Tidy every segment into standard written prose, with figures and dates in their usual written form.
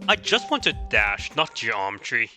I just want to dash, not geometry.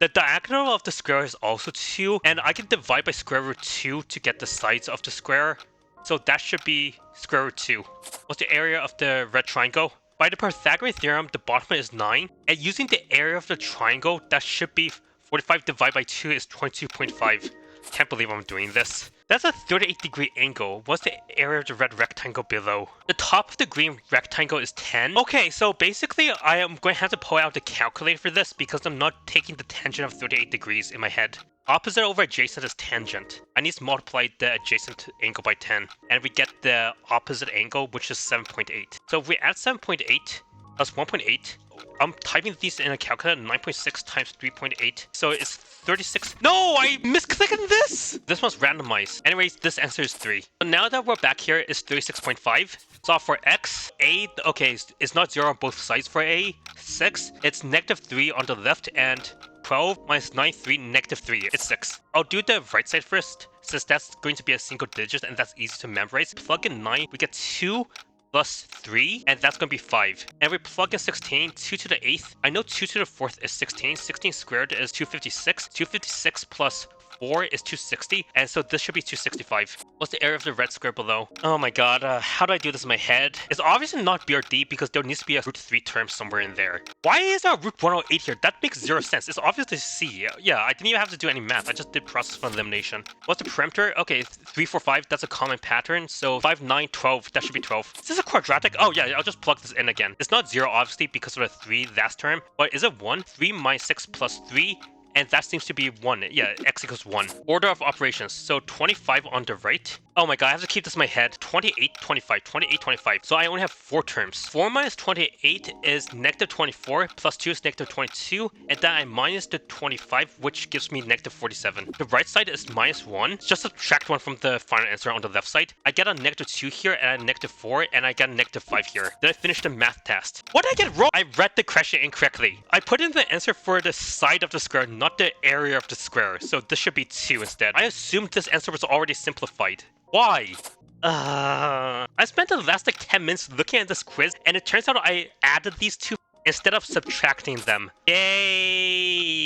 The diagonal of the square is also 2, and I can divide by square root 2 to get the sides of the square. So that should be square root 2. What's the area of the red triangle? By the Pythagorean theorem, the bottom is 9, and using the area of the triangle, that should be 45 divided by 2 is 22.5. Can't believe I'm doing this. That's a 38-degree angle. What's the area of the red rectangle below? The top of the green rectangle is 10. Okay, so basically I am going to have to pull out the calculator for this because I'm not taking the tangent of 38 degrees in my head. Opposite over adjacent is tangent. I need to multiply the adjacent angle by 10. And we get the opposite angle, which is 7.8. So if we add 7.8 plus 1.8, I'm typing these in a calculator, 9.6 times 3.8, so it's 36. No, I misclicked this! This one's randomized. Anyways, this answer is 3. So now that we're back here, it's 36.5. So for x, a, okay, it's not 0 on both sides for a. 6, it's negative 3 on the left, and 12 minus 9, 3, negative 3. It's 6. I'll do the right side first, since that's going to be a single digit, and that's easy to memorize. Plug in 9, we get 2 plus 3, and that's going to be 5. And we plug in 16, 2 to the 8th. I know 2 to the 4th is 16. 16 squared is 256. 256 plus 4 is 260, and so this should be 265. What's the area of the red square below? Oh my god, how do I do this in my head? It's obviously not B or D because there needs to be a root 3 term somewhere in there. Why is there a root 108 here? That makes 0 sense. It's obviously C. Yeah, I didn't even have to do any math. I just did process of elimination. What's the perimeter? Okay, 3, 4, 5. That's a common pattern. So 5, 9, 12. That should be 12. Is this a quadratic? Oh yeah, I'll just plug this in again. It's not 0 obviously because of the 3 last term, but is it 1? 3 minus 6 plus 3. And that seems to be 1. Yeah, x equals 1. Order of operations. So 25 on the right. Oh my god, I have to keep this in my head. 28, 25, 28, 25. So I only have 4 terms. 4 minus 28 is negative 24, plus 2 is negative 22, and then I minus the 25, which gives me negative 47. The right side is minus 1. Just subtract 1 from the final answer on the left side. I get a negative 2 here, and a negative 4, and I get a negative 5 here. Then I finish the math test. What did I get wrong? I read the question incorrectly. I put in the answer for the side of the square, not the area of the square, so this should be 2 instead. I assumed this answer was already simplified. Why? I spent the last like 10 minutes looking at this quiz, and it turns out I added these two instead of subtracting them. Yay!